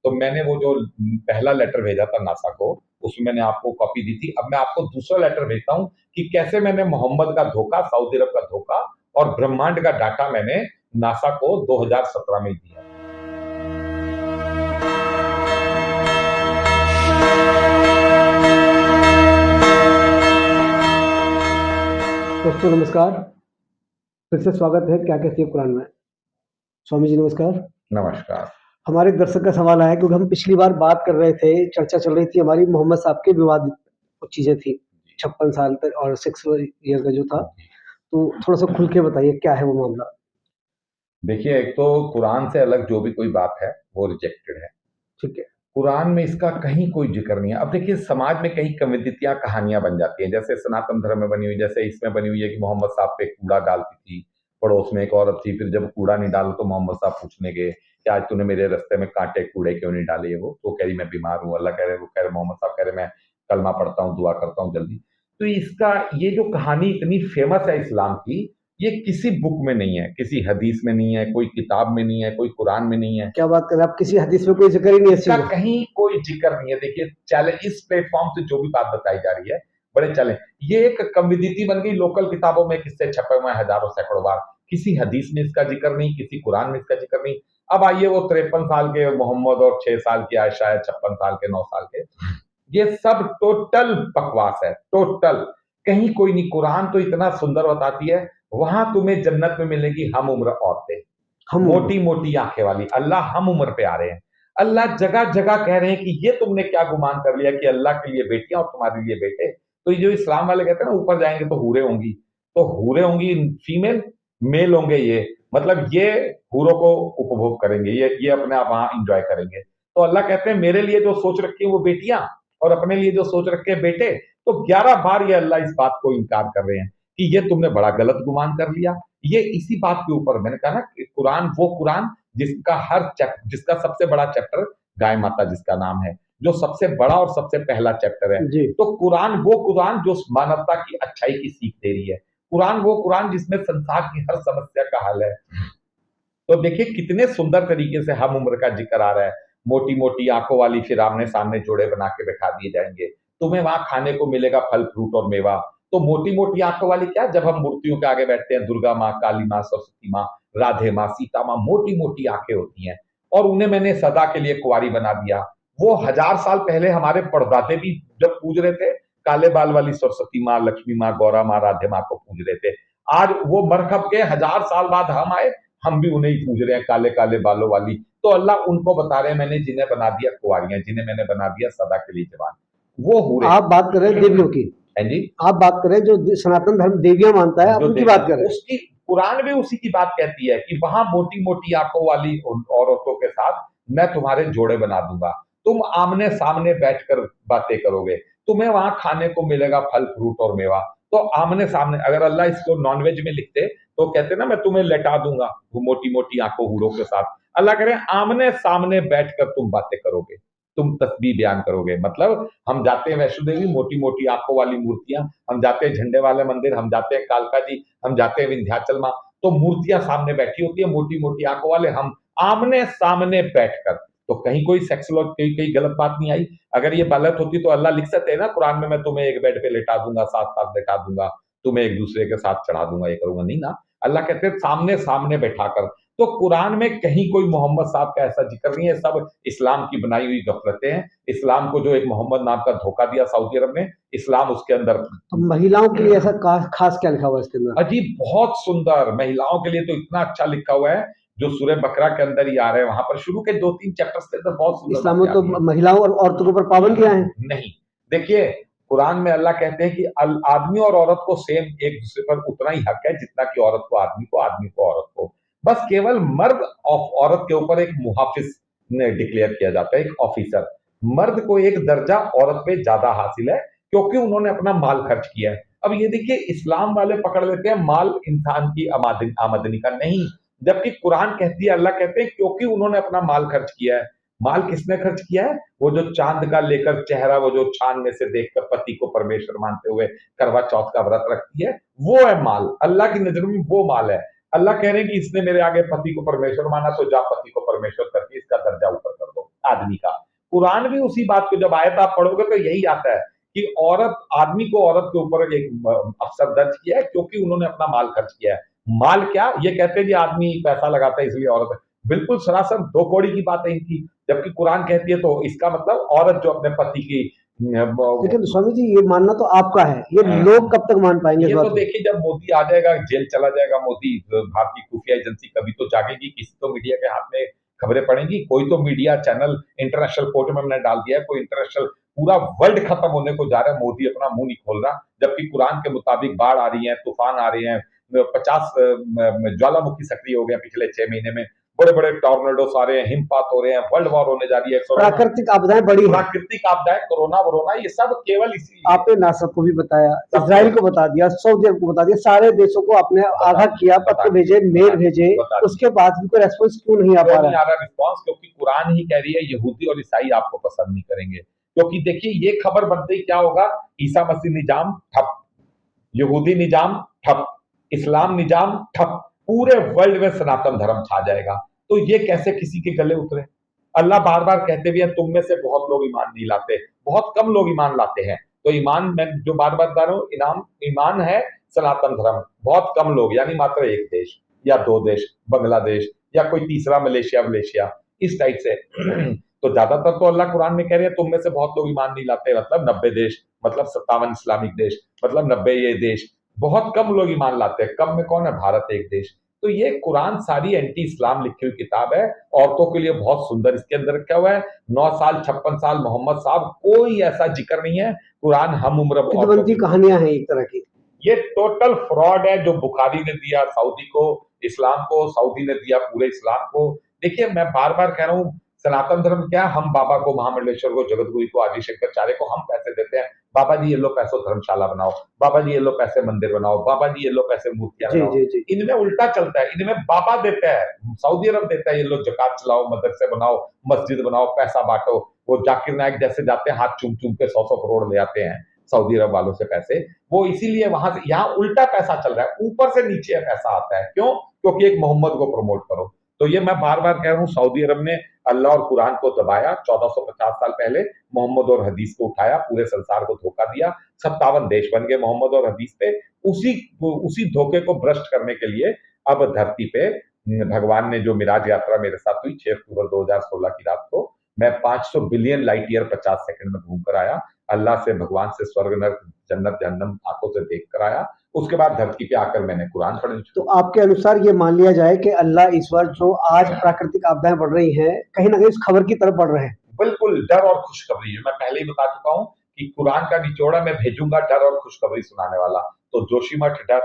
तो मैंने वो जो पहला लेटर भेजा था नासा को, उसमें मैंने आपको कॉपी दी थी। अब मैं आपको दूसरा लेटर भेजता हूँ कि कैसे मैंने मोहम्मद का धोखा, सऊदी अरब का धोखा और ब्रह्मांड का डाटा मैंने नासा को 2017 में दिया। दोस्तों नमस्कार। फिर से स्वागत है क्या कहती है कुरान में। स्वामी जी नमस्कार। नमस्कार। हमारे एक दर्शक का सवाल आया क्योंकि हम पिछली बार बात कर रहे थे, चर्चा चल रही थी हमारी मोहम्मद साहब के विवादित कुछ चीजें थी, 56 साल तक और 6 ईयर का जो था, तो थोड़ा सा खुल के बताइए क्या है वो मामला। देखिए, एक तो कुरान से अलग जो भी कोई बात है वो रिजेक्टेड है। ठीक है। कुरान में इसका कहीं कोई जिक्र नहीं है। अब देखिए, समाज में कई कविदितियां, कहानियां बन जाती हैं, जैसे सनातन धर्म में बनी हुई, जैसे इसमें बनी हुई है कि मोहम्मद साहब पे कूड़ा डालती थी, पड़ोस में एक औरत थी, फिर जब कूड़ा नहीं डाला तो मोहम्मद साहब पूछने गए कि आज तूने मेरे रास्ते में कांटे कूड़े क्यों नहीं डाले। वो तो कह रही मैं बीमार हूँ। अल्लाह कह रहे, वो कह रहे, मोहम्मद साहब कह रहे मैं कलमा पढ़ता हूँ, दुआ करता हूँ जल्दी। तो इसका ये जो कहानी इतनी फेमस है इस्लाम की, ये किसी बुक में नहीं है, किसी हदीस में नहीं है, कोई किताब में नहीं है, कोई कुरान में नहीं है। क्या बात कर रहे हैं आप, किसी हदीस में कोई जिक्र ही नहीं है इस इसका चीज का। कहीं कोई जिक्र नहीं है। देखिए, चैलेंज इस प्लेटफॉर्म से जो भी बात बताई जा रही है, बड़े चैलेंज, ये एक कविदिति बन गई। लोकल किताबों में किस्से छपे हुए हैं हजारों सैकड़ों बार, किसी हदीस में इसका जिक्र नहीं, किसी कुरान में इसका जिक्र नहीं। अब आइए, वो 53 साल के मोहम्मद और 6 साल की आयशा है, 56 साल के, 9 साल के, ये सब टोटल बकवास है, टोटल। कहीं कोई नहीं। कुरान तो इतना सुंदर बताती है, वहां तुम्हें जन्नत में मिलेगी हम उम्र औरतें, हम मोटी मोटी आंखें वाली। अल्लाह हम उम्र पे आ रहे हैं। अल्लाह जगह जगह कह रहे हैं कि ये तुमने क्या गुमान कर लिया कि अल्लाह के लिए बेटियां और तुम्हारे लिए बेटे। तो ये जो इस्लाम वाले कहते हैं ना, ऊपर जाएंगे तो हूरें होंगी, तो हूरें होंगी फीमेल, मेल होंगे ये, मतलब ये हूरों को उपभोग करेंगे, ये अपने आप वहां इंजॉय करेंगे। तो अल्लाह कहते हैं मेरे लिए जो सोच रखी है वो बेटियां, और अपने लिए जो सोच रखे हैं बेटे। तो 11 बार ये अल्लाह इस बात को इनकार कर रहे हैं कि ये तुमने बड़ा गलत गुमान कर लिया। ये इसी बात के ऊपर मैंने कहा ना कि कुरान, वो कुरान जिसका हर चैप्टर, जिसका सबसे बड़ा चैप्टर गाय माता जिसका नाम है, जो सबसे बड़ा और सबसे पहला चैप्टर है। जी। तो कुरान वो कुरान जो मानवता की अच्छाई की सीख दे रही है। कुरान वो कुरान जिसमें संसार की हर समस्या का हल है। तो देखिए कितने सुंदर तरीके से हम उम्र का जिक्र आ रहा है। मोटी मोटी आंखों वाली फिर आमने सामने जोड़े बना के बैठा दिए जाएंगे, तुम्हें वहां खाने को मिलेगा फल फ्रूट और मेवा। तो मोटी मोटी आंखों वाली क्या, जब हम मूर्तियों के आगे बैठते हैं, दुर्गा माँ, काली माँ, सरस्वती माँ, राधे माँ, सीता माँ, मोटी मोटी आंखें होती हैं, और उन्हें मैंने सदा के लिए कुंवारी बना दिया। वो 1000 साल पहले हमारे परदादे भी जब पूज रहे थे, काले बाल वाली सरस्वती माँ, लक्ष्मी माँ, गौरा माँ, राधे माँ को पूज रहे थे। आज वो मरकब के 1000 साल बाद हम आए, हम भी उन्हें ही पूज रहे हैं, काले काले बालों वाली। तो अल्लाह उनको बता रहे हैं मैंने जिन्हें बना दिया कुंवारियां, जिन्हें मैंने बना दिया सदा के लिए जवान, वो हूरे। आप बात कर रहे हैं देवियों की। है जी। आप बात कर रहे हैं जो सनातन धर्म देवियां मानता है, आप जो उनकी देखा बात कर रहे हैं। उसकी कुरान भी उसी की बात कहती है कि वहां मोटी मोटी आंखों वाली औरतों के साथ मैं तुम्हारे जोड़े बना दूंगा, तुम आमने सामने बैठकर बातें करोगे, तुम्हें वहां खाने को मिलेगा फल फ्रूट और मेवा। तो आमने सामने, अगर अल्लाह इसको नॉनवेज में लिखते तो कहते ना मैं तुम्हें लेटा दूंगा वो मोटी मोटी आंखों हूरों के साथ। अल्लाह कह रहे हैं आमने सामने बैठकर तुम बातें करोगे, तुम तस्बीह बयान करोगे। मतलब हम जाते हैं वैष्णो देवी, मोटी मोटी आंखों वाली मूर्तियां, हम जाते हैं झंडे वाले मंदिर, हम जाते हैं कालका जी, हम जाते हैं विंध्याचल माँ, तो मूर्तियां सामने बैठी होती है मोटी मोटी आंखों वाले, हम आमने सामने बैठकर। तो कहीं कोई सेक्सुअल कहीं गलत बात नहीं आई। अगर ये गलत होती तो अल्लाह लिख सकते हैं ना कुरान में, मैं तुम्हें एक बेड पे लेटा दूंगा, साथ साथ बैठा दूंगा, तुम्हें एक दूसरे के साथ चढ़ा दूंगा, ये करूंगा नहीं ना। अल्लाह कहते हैं सामने सामने बैठाकर। तो कुरान में कहीं कोई मोहम्मद साहब का ऐसा जिक्र नहीं है, सब इस्लाम की बनाई हुई गफलतें हैं। इस्लाम को जो एक मोहम्मद नाम का धोखा दिया सऊदी अरब ने, इस्लाम उसके अंदर तो महिलाओं के लिए ऐसा खास क्या लिखा हुआ है इसके अंदर। अजीब, बहुत सुंदर। महिलाओं के लिए तो इतना अच्छा लिखा हुआ है, जो सूरह बकरा के अंदर ही आ रहे हैं, वहां पर शुरू के 2-3 चैप्टर्स के अंदर बहुत सुंदर इस्लाम बातें में तो आती है। महिलाओं और औरतों के ऊपर पाबंदियां हैं। नहीं, देखिए, कुरान में अल्लाह कहते हैं कि आदमी और औरत को सेम एक दूसरे पर उतना ही हक है जितना कि औरत को आदमी को, आदमी को औरत को। बस केवल मर्द ऑफ औरत के ऊपर एक मुहाफिज ने डिक्लेयर किया जाता है, एक ऑफिसर। मर्द को एक दर्जा औरत पे ज्यादा हासिल है, क्योंकि उन्होंने अपना माल खर्च किया है। अब ये देखिए, इस्लाम वाले पकड़ लेते हैं माल इंसान की आमदनी का नहीं, जबकि कुरान कहती है, अल्लाह कहते हैं क्योंकि उन्होंने अपना माल खर्च किया है। माल किसने खर्च किया है? वो जो चांद का लेकर चेहरा, वो जो चांद में से देखकर पति को परमेश्वर मानते हुए करवा चौथ का व्रत रखती है, वो है माल। अल्लाह की नजर में वो माल है। अल्लाह कह रहे हैं कि इसने मेरे आगे पति को परमेश्वर माना, तो जा पति को परमेश्वर करके इसका दर्जा ऊपर कर दो। आदमी का। कुरान भी उसी बात को, जब आयत आप पढ़ोगे तो यही आता है कि औरत, आदमी को औरत के ऊपर एक अफसर दर्ज किया है क्योंकि उन्होंने अपना माल खर्च किया है। माल क्या, ये कहते हैं कि आदमी पैसा लगाता है इसलिए औरत है। बिल्कुल सरासर दो कौड़ी की बात है इनकी, जबकि कुरान कहती है तो इसका मतलब औरत जो अपने पति की लेकिन स्वामी जी ये मानना तो आपका है, ये लोग कब तक मान पाएंगे इस ये बात तो को? देखिए जब मोदी आ जाएगा, जेल चला जाएगा मोदी, भारतीय खुफिया एजेंसी कभी तो जागेगी, किसी तो मीडिया के हाथ में खबरें पड़ेंगी, कोई तो मीडिया चैनल इंटरनेशनल कोर्ट में मैंने डाल दिया है, कोई इंटरनेशनल, पूरा वर्ल्ड खत्म होने को जा रहा है, मोदी अपना मुंह नहीं खोल रहा, जबकि कुरान के मुताबिक बाढ़ आ रही है, तूफान आ रहे हैं, 50 ज्वालामुखी सक्रिय हो गए पिछले 6 महीने में, बड़े बड़े टॉर्नेडोस आ रहे हैं, हिमपात हो रहे हैं, वर्ल्ड वॉर होने जा रही है, प्राकृतिक आपदाएं बड़ी हैं। प्राकृतिक आपदाएं, कोरोना वरोना, ये सब केवल इसी आपने नासा को भी बताया, इजराइल को बता दिया, सऊदी अरब को बता दिया, सारे देशों को आपने आगाह किया, पत्र भेजे, मेल भेजे, उसके बाद भी कोई रेस्पॉन्स क्यों नहीं आ पा रहा है? रिस्पॉन्स, क्योंकि कुरान ही कह रही है यहूदी और ईसाई आपको पसंद नहीं करेंगे, क्योंकि देखिए ये खबर बनते ही क्या होगा, ईसा मसीह निजाम ठप, यहूदी निजाम ठप, इस्लाम निजाम ठप, पूरे वर्ल्ड में सनातन धर्म छा जाएगा। तो ये कैसे किसी के गले उतरे? अल्लाह बार बार कहते भी हैं तुम में से बहुत लोग ईमान नहीं लाते, बहुत कम लोग ईमान लाते हैं। तो ईमान, मैं जो बार बार बता रहा हूँ, ईमान है सनातन धर्म, बहुत कम लोग, यानी मात्र एक देश या दो देश, बांग्लादेश या कोई तीसरा मलेशिया मलेशिया, इस टाइप से। तो ज्यादातर तो अल्लाह कुरान में कह रहे हैं तुम में से बहुत लोग ईमान नहीं लाते, मतलब 90 देश, मतलब 57 इस्लामिक देश, मतलब 90 ये देश, बहुत कम लोग ईमान लाते हैं। कम में कौन है? भारत एक देश। तो ये कुरान सारी एंटी इस्लाम लिखी हुई किताब है, औरतों के लिए बहुत सुंदर इसके अंदर क्या हुआ है, 9 साल 56 साल मोहम्मद साहब, कोई ऐसा जिक्र नहीं है। कुरान हम उम्र कितवंती कहानियां हैं एक तरह की। ये टोटल फ्रॉड है जो बुखारी ने दिया सऊदी को, इस्लाम को, सऊदी ने दिया पूरे इस्लाम को। देखिए मैं बार बार कह रहा हूँ, सनातन धर्म क्या, हम बाबा को, महामंडलेश्वर को, जगतगुरु को, आदि शंकराचार्य को हम पैसे देते हैं, बाबा जी ये लो पैसों धर्मशाला बनाओ, बाबा जी ये लो पैसे मंदिर बनाओ, बाबा जी ये लो पैसे मूर्तियां बनाओ। इनमें उल्टा चलता है, इनमें बाबा देता है, सऊदी अरब देता है, ये लो जकात चलाओ, मदरसे बनाओ, मस्जिद बनाओ, पैसा बांटो। वो जाकिर नायक जैसे जाते हैं, हाथ चूम चूम के 100 करोड़ ले आते हैं सऊदी अरब वालों से पैसे, वो इसीलिए वहां से, यहाँ उल्टा पैसा चल रहा है, ऊपर से नीचे पैसा आता है। क्यों? क्योंकि एक मोहम्मद को प्रमोट करो। तो ये मैं बार बार कह रहा हूँ, सऊदी अरब ने अल्लाह और कुरान को दबाया, 1450 साल पहले मोहम्मद और हदीस को उठाया, पूरे संसार को धोखा दिया, 57 देश बन गए मोहम्मद और हदीस पे। उसी धोखे को भ्रष्ट करने के लिए अब धरती पे भगवान ने जो मिराज यात्रा मेरे साथ हुई 6 अक्टूबर 2016 की रात को, मैं 500 बिलियन लाइट ईयर 50 सेकंड में घूम कर आया, अल्लाह से, भगवान से, स्वर्ग नरक जन्नत जहन्नम आंखों से देख कर आया। उसके बाद धरती पे आकर मैंने कुरान पढ़नी। तो आपके अनुसार ये मान लिया जाए कि अल्लाह इस बार जो आज प्राकृतिक आपदाएं बढ़ रही हैं, कहीं ना कहीं इस खबर की तरफ बढ़ रहे हैं? बिल्कुल, डर और खुशखबरी है। मैं पहले ही बता चुका हूं कि कुरान का निचोड़ा मैं भेजूंगा, डर और खुशखबरी सुनाने वाला। तो जोशीमठ डर,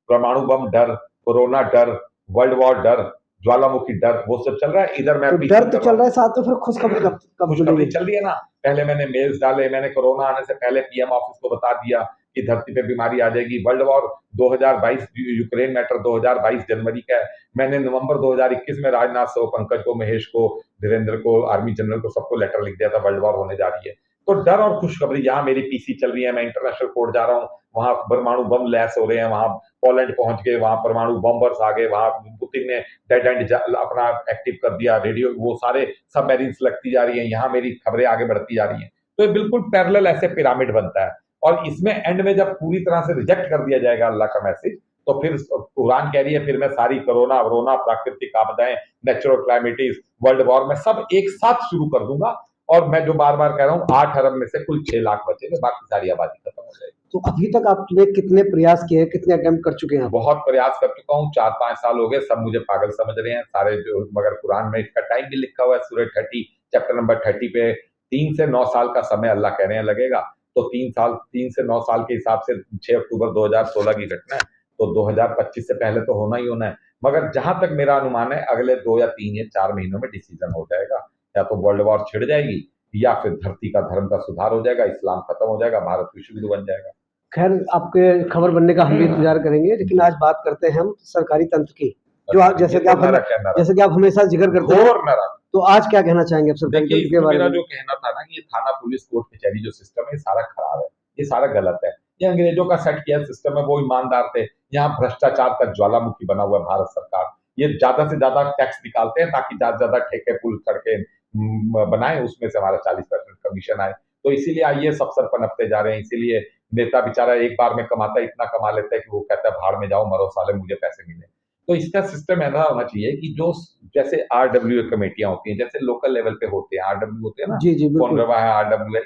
परमाणु बम डर, कोरोना डर, वर्ल्ड वॉर डर, ज्वालामुखी डर, वो सब चल रहा है। इधर मैं तो डर तो चल रहा है, साथ में फिर खुशखबरी कब खुशखबरी चल रही है ना। पहले मैंने मेल्स डाले, मैंने कोरोना आने से पहले पीएम ऑफिस को बता दिया कि धरती पे बीमारी आ जाएगी। वर्ल्ड वॉर 2022 यूक्रेन मैटर 2022 जनवरी का है। मैंने नवंबर 2021 में राजनाथ को, पंकज को, महेश को, धीरेन्द्र को, आर्मी जनरल को, सबको लेटर लिख दिया था, वर्ल्ड वॉर होने जा रही है। तो डर और खुशखबरी, यहाँ मेरी पीसी चल रही है, मैं इंटरनेशनल कोर्ट जा रहा हूँ, वहां परमाणु बम लैस हो रहे हैं, वहां पोलैंड पहुंच गए, वहां परमाणु बम्बर्स आ गए, वहां पुतिन ने डेड एंड अपना एक्टिव कर दिया, रेडियो वो सारे सबमरीन्स लगती जा रही है, यहाँ मेरी खबरें आगे बढ़ती जा रही हैं। तो ये बिल्कुल पैरेलल ऐसे पिरामिड बनता है। और इसमें एंड में जब पूरी तरह से रिजेक्ट कर दिया जाएगा अल्लाह का मैसेज, तो फिर कुरान कह रही है, फिर मैं सारी कोरोना वरोना, प्राकृतिक आपदाएं, नेचुरल क्लाइमेटिस, वर्ल्ड वॉर, मैं सब एक साथ शुरू कर दूंगा। और मैं जो बार बार कह रहा हूँ, 8 अरब में से कुल 6 लाख बचेंगे, बाकी सारी आबादी खत्म हो जाएगी। तो अभी तक आपने कितने प्रयास किए हैं, कितने अटेम्प्ट कर चुके हैं? बहुत प्रयास कर चुका हूँ, 4-5 साल हो गए, सब मुझे पागल समझ रहे हैं सारे जो, मगर कुरान में इसका टाइम भी लिखा हुआ है, सूरह 30 चैप्टर नंबर 30 पे 3 से 9 साल का समय अल्लाह कह रहे हैं लगेगा। तो 3 से 9 साल के हिसाब से 6 अक्टूबर 2016 की घटना है, तो 2025 से पहले तो होना ही होना है। मगर जहां तक मेरा अनुमान है, अगले 2 या 3 या 4 महीनों में डिसीजन हो जाएगा, या तो वर्ल्ड वॉर छिड़ जाएगी, या फिर धरती का धर्म का सुधार हो जाएगा, इस्लाम खत्म हो जाएगा, भारत विश्व गुरु बन जाएगा। खैर, आपके खबर बनने का हम भी इंतजार करेंगे, लेकिन आज बात करते हैं हम सरकारी तंत्र की, जो आप जैसे कि आप हमेशा जिक्र करते हैं। तो आज क्या कहना चाहेंगे आप सरकारी तंत्र के बारे में? मेरा जो कहना था ना कि ये थाना, पुलिस, कोर्ट, कचहरी जो सिस्टम है, सारा खराब है, ये सारा गलत है। ये अंग्रेजों का सेट किया सिस्टम है, वो ईमानदार थे। यहाँ भ्रष्टाचार का ज्वालामुखी बना हुआ है भारत सरकार। ये ज्यादा से ज्यादा टैक्स निकालते हैं ताकि ज्यादा से ज्यादा ठेके, पुल, सड़कें, बनाए, उसमें से हमारा 40% कमीशन आए। तो इसीलिए आईएएस अफसर पनपते जा रहे हैं, इसीलिए नेता बेचारा एक बार में कमाता है, इतना कमा लेता है कि वो कहता है भाड़ में जाओ, मरो साले, मुझे पैसे मिले। तो इसका सिस्टम ऐसा होना चाहिए कि जो जैसे आरडब्ल्यू कमेटियां होती हैं, जैसे लोकल लेवल पे होते हैं आरडब्ल्यू होते हैं ना, जी जी कौन बिल्कुल। रवा है आरडब्ल्यू है,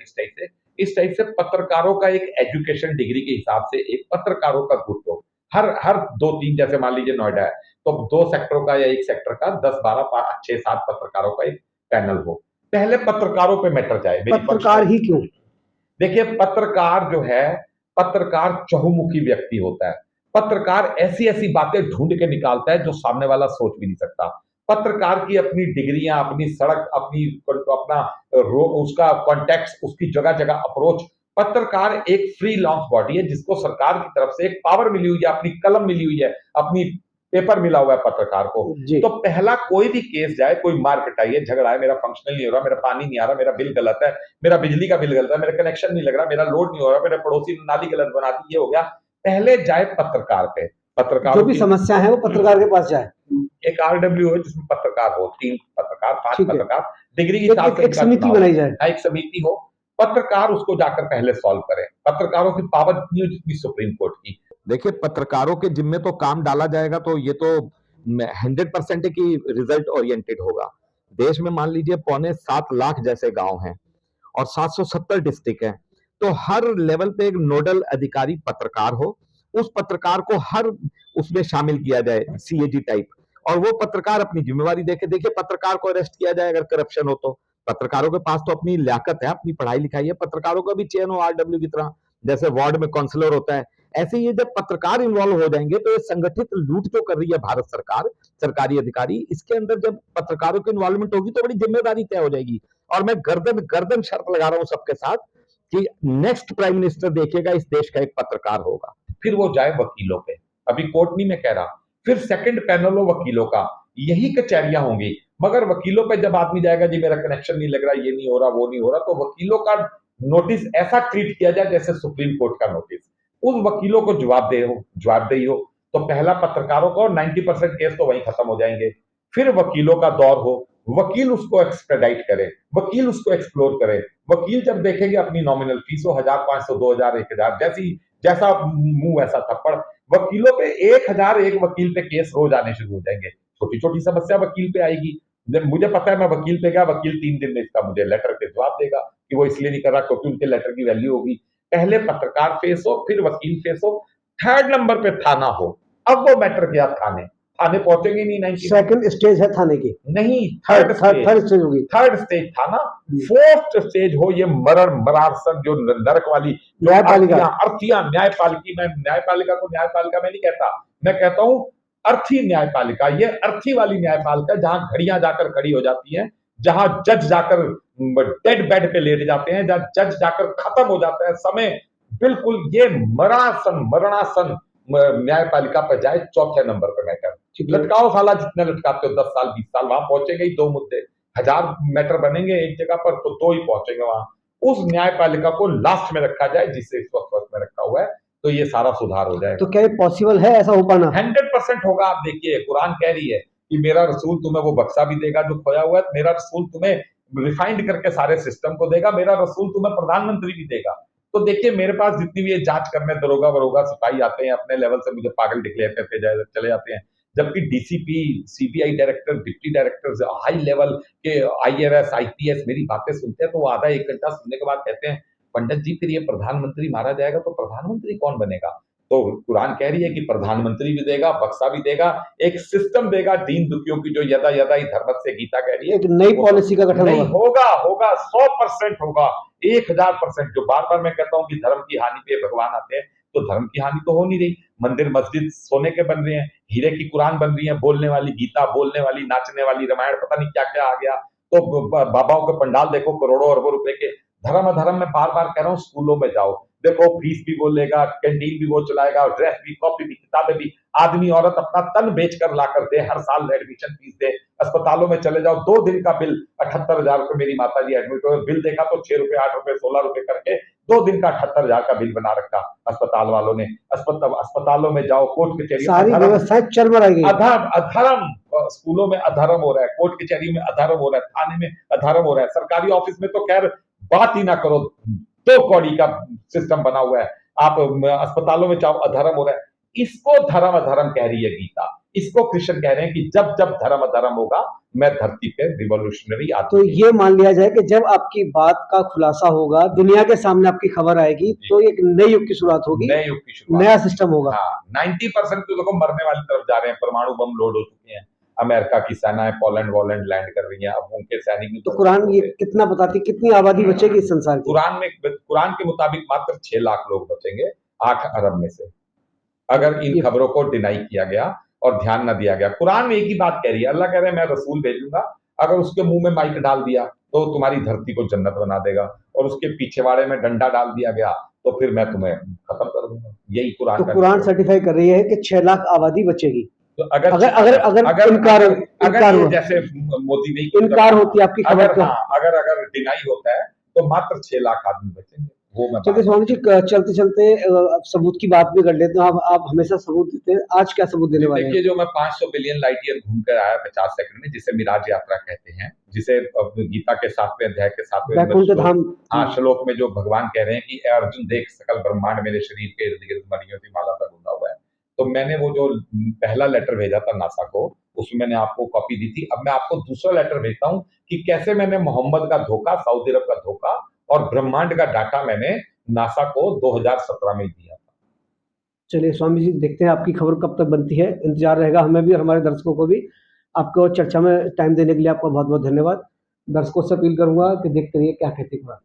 इस टाइप से पत्रकारों का एक एजुकेशन डिग्री के हिसाब से एक पत्रकारों का ग्रुप हो। हर हर 2-3, जैसे मान लीजिए नोएडा है, तो 2 सेक्टरों का या 1 सेक्टर का 10-12 6-7 पत्रकारों का एक पैनल हो। पहले पत्रकारों पे मैटर जाए, मेरी पत्रकार ही क्यों? देखिए, पत्रकार जो है, पत्रकार चहुमुखी व्यक्ति होता है। पत्रकार ऐसी-ऐसी बातें ढूँढ के निकालता है जो सामने वाला सोच भी नहीं सकता। पत्रकार की अपनी डिग्रियाँ, अपनी सड़क, अपनी अपना उसका कॉन्टेक्स्ट, उसकी जगह-जगह अप्रोच। पत्रकार एक फ्री लांस बॉडी है जिसको सरकार की तरफ से एक पावर मिली हुई है, अपनी कलम मिली हुई है, अपनी पेपर मिला हुआ है पत्रकार को। जी। तो पहला कोई भी केस जाए, कोई मार पिटाई है, झगड़ा है, मेरा फंक्शनल नहीं हो रहा, मेरा पानी नहीं आ रहा, मेरा बिल गलत है, मेरा बिजली का बिल गलत है, मेरा कनेक्शन नहीं लग रहा, मेरा लोड नहीं हो रहा, मेरे पड़ोसी ने नाली गलत बना दी, ये हो गया। पहले जाए पत्रकार पे, जो पत्रकारों भी की समस्या है वो पत्रकार के पास जाए। एक आरडब्ल्यू हो जिसमें पत्रकार हो, 3 पत्रकार, 5 ठीक है। पत्रकार, डिग्री के एक हिसाब एक से एक इनका समिति चुनाव हो। बनाई जाए। हाँ, एक समिति हो, पत्रकार उसको जाकर पहले सॉल्व करें। पत्रकारों की पावर इतनी हो जितनी सुप्रीम कोर्ट की। देखिए, पत्रकारों के जिम्मे तो काम डाला जाएगा तो ये तो 100% है कि रिजल्ट ओरिएंटेड होगा। देश में मान लीजिए 6.25 लाख जैसे गांव हैं और 770 डिस्ट्रिक्ट हैं, तो हर लेवल पे एक नोडल अधिकारी पत्रकार हो, उस पत्रकार को हर उसमें शामिल किया जाए, सीएजी टाइप, और वो पत्रकार अपनी जिम्मेवारी देखे। देखिए, पत्रकार को अरेस्ट किया जाए अगर करप्शन हो तो। पत्रकारों के पास तो अपनी लियाकत है, अपनी पढ़ाई लिखाई है, पत्रकारों का भी चयन हो आरडब्ल्यू की तरह, जैसे वार्ड में काउंसलर होता है। ऐसे ही जब पत्रकार इन्वॉल्व हो जाएंगे तो ये संगठित लूट जो कर रही है भारत सरकार, सरकारी अधिकारी, इसके अंदर जब पत्रकारों की इन्वॉल्वमेंट होगी तो बड़ी जिम्मेदारी तय हो जाएगी। और मैं गर्दन गर्दन शर्त लगा रहा हूं सबके साथ कि नेक्स्ट प्राइम मिनिस्टर देखिएगा इस देश का एक पत्रकार होगा। फिर वो जाए वकीलों पे, अभी कोर्ट नहीं मैं कह रहा, फिर सेकंड पैनल हो वकीलों का, यही कचहरियां होंगी। मगर वकीलों पे जब आदमी जाएगा, जी मेरा कनेक्शन नहीं लग रहा, ये नहीं हो रहा, वो नहीं हो रहा, तो वकीलों का नोटिस ऐसा ट्रीट किया जाए जैसे सुप्रीम कोर्ट का नोटिस। उस वकीलों को जवाबदेही हो, तो पहला पत्रकारों का, और 90% केस तो वहीं खत्म हो जाएंगे। फिर वकीलों का दौर हो, वकील उसको एक्सपेडाइट करे, वकील उसको एक्सप्लोर करे। वकील जब देखेंगे अपनी नॉमिनल फीस हो 1500, 2000, 1000, जैसा मुंह वैसा थप्पड़। वकीलों पे 1000 एक वकील पे केस रोज आने शुरू हो जाएंगे। छोटी छोटी समस्या वकील पे आएगी, मुझे पता है, मैं वकील पे गया, वकील 3 दिन में इसका मुझे लेटर पे जवाब देगा कि वो इसलिए नहीं कर रहा क्योंकि उनके लेटर की वैल्यू होगी। पहले पत्रकार फेस हो, फिर वकील फेस हो, थर्ड नंबर पे थाना हो। अब वो मैटर गया थाने, थाने पहुंचेंगे नहीं 99। सेकंड स्टेज है थाने की, नहीं, थर्ड स्टेज होगी। थर्ड स्टेज थाना। फोर्थ स्टेज हो ये मरण मरारसन, जो नरक वाली, जो न्यायपालिका। अर्थियां न्यायपालिकी। मैं न्यायपालिका को न्यायपालिका में नहीं कहता, मैं कहता हूं अर्थी न्यायपालिका। ये अर्थी वाली न्यायपालिका, जहां घड़ियां जाकर खड़ी हो जाती हैं, जहां जज जाकर डेड बेड पे लेट जाते हैं, जहां जज जाकर खत्म हो जाता है समय, बिल्कुल ये मरणासन न्यायपालिका पर जाए, चौथे नंबर पे मैटर। लटकाओ साला, जितने लटकाते हो, 10 साल 20 साल, वहां पहुंचेंगे ही 2 मुद्दे। 1000 मैटर बनेंगे एक जगह पर तो 2 ही पहुंचेंगे वहां। उस न्यायपालिका को लास्ट में रखा जाए, जिससे इस वक्त फर्स्ट में रखा हुआ है, तो ये सारा सुधार हो जाएगा। तो क्या ये पॉसिबल है ऐसा हो पाना? 100% होगा। आप देखिए, कुरान कह रही है कि मेरा रसूल तुम्हें वो बक्सा भी देगा जो खोया हुआ है, मेरा रसूल तुम्हें रिफाइंड करके सारे सिस्टम को देगा, मेरा रसूल तुम्हें प्रधानमंत्री भी देगा। तो देखिए, मेरे पास जितनी भी ये जांच करने दरोगा वरोगा सिपाही आते हैं, अपने लेवल से मुझे पागल डिक्लेयर करते चले जाते हैं, जबकि DCP, CBI director, deputy director, high level के आईएएस, आईपीएस मेरी बातें सुनते हैं, तो वो आधा 1 घंटा सुनने के बाद कहते हैं, पंडित जी फिर ये प्रधानमंत्री मारा जाएगा तो प्रधानमंत्री कौन बनेगा? तो कुरान कह रही है कि प्रधानमंत्री भी देगा, बक्सा भी देगा, एक सिस्टम देगा दीन दुखियों की, जो यदा यदा ही धर्मस्य गीता कह रही है। एक नई पॉलिसी का गठन नहीं होगा 100% होगा, 1000%। जो बार बार मैं कहता हूं कि धर्म की हानि पे भगवान आते हैं, तो धर्म की हानि तो हो नहीं रही। मंदिर मस्जिद सोने के बन रहे हैं, हीरे की कुरान बन रही है, बोलने वाली गीता, बोलने वाली, नाचने वाली रामायण, पता नहीं क्या क्या आ गया। तो बाबाओं के पंडाल देखो, करोड़ों अरबों रुपए के। धर्म अधर्म में बार बार कह रहा हूँ, स्कूलों में जाओ, देखो फीस भी वो लेगा, कैंटीन भी वो चलाएगा, ड्रेस भी, कॉपी भी, किताबें भी, आदमी औरत अपना तन बेच कर ला कर दे, हर साल एडमिशन फीस दे। अस्पतालों में चले जाओ, 2 दिन का बिल 78,000 रुपए, मेरी माता जी एडमिट हुए, बिल देखा तो 6 रुपए, 8 रुपए, 16 रुपए करके 2 दिन का 78,000 का बिल बना रखा अस्पताल वालों ने। अस्पतालों में जाओ, कोर्ट कचहरी, सारी अधर्म व्यवस्थाएं चरमराई गई। अधर्म अधर्म, स्कूलों में अधर्म हो रहा है, कोर्ट कचहरी में अधर्म हो रहा है, थाने में अधर्म हो रहा है, सरकारी ऑफिस में तो खैर बात ही ना करो, 2 कौड़ी का सिस्टम बना हुआ है। आप अस्पतालों में जाओ, अधर्म हो रहा है। इसको धर्म अधर्म कह रही है गीता, इसको कृष्ण कह रहे हैं कि जब जब धर्म अधर्म होगा, मैं धरती पे रिवॉल्यूशनरी तो आदमी। ये मान लिया जाए कि जब आपकी बात का खुलासा होगा, दुनिया के सामने आपकी खबर आएगी, तो एक नए युग की शुरुआत होगी, नए युग की शुरुआत, नया सिस्टम होगा। हाँ, 90% तो देखो मरने वाली तरफ जा रहे हैं, परमाणु बम लोड हो चुके हैं, अमेरिका की सेनाएं पोलैंड वॉलैंड लैंड कर रही हैं, अब उनके सैनिक भी तो कुरान ये कितना बताती, कितनी आबादी बचेगी इस संसार की? कुरान के मुताबिक मात्र 6 लाख लोग बचेंगे 8 अरब में से, अगर इन ये खबरों को डिनाई किया गया और ध्यान न दिया गया। कुरान में एक ही बात कह रही है, अल्लाह कह रहे हैं मैं रसूल भेजूंगा, अगर उसके मुंह में माइक डाल दिया तो तुम्हारी धरती को जन्नत बना देगा, और उसके पीछेवाड़े में डंडा डाल दिया गया तो फिर मैं तुम्हें खत्म कर दूंगा। यही कुरान तो का कुरान निचोड़ है। सर्टिफाई कर रही है कि 6 लाख आबादी बचेगी। तो अगर अगर अगर अगर अगर इनकार अगर, इनकार अगर ये हुआ, जैसे मोदी ने इनकार होती है आपकी खबर अगर का। हाँ अगर डिनाई होता है तो मात्र 6 लाख आदमी बचेंगे, वो मैं चलिए स्वामी जी, चलते चलते अब सबूत की बात भी कर लेते हैं। आप हमेशा सबूत देते हैं, आज क्या सबूत देने वाले हैं? देखिए, जो मैं 500 बिलियन लाइट ईयर घूम कर आया 50 सेकंड में, जिसे मिराज यात्रा कहते हैं, जिसे गीता के 7वें अध्याय के 7वें वैकुंठ धाम। हाँ, श्लोक में जो भगवान कह रहे हैं कि ए अर्जुन देख, सकल ब्रह्मांड मेरे शरीर के इर्द गिर्द मणियों की माला पर बंधा हुआ है। तो मैंने वो जो पहला लेटर भेजा था नासा को, उसमें मैंने आपको कॉपी दी थी। अब मैं आपको दूसरा लेटर भेजता हूँ कि कैसे मैंने मोहम्मद का धोखा, सऊदी अरब का धोखा और ब्रह्मांड का डाटा मैंने नासा को 2017 में दिया था। चलिए स्वामी जी, देखते हैं आपकी खबर कब तक बनती है, इंतजार रहेगा हमें भी और हमारे दर्शकों को भी। आपको चर्चा में टाइम देने के लिए आपका बहुत बहुत धन्यवाद। दर्शकों से अपील करूंगा कि देखते रहिए क्या कहती है।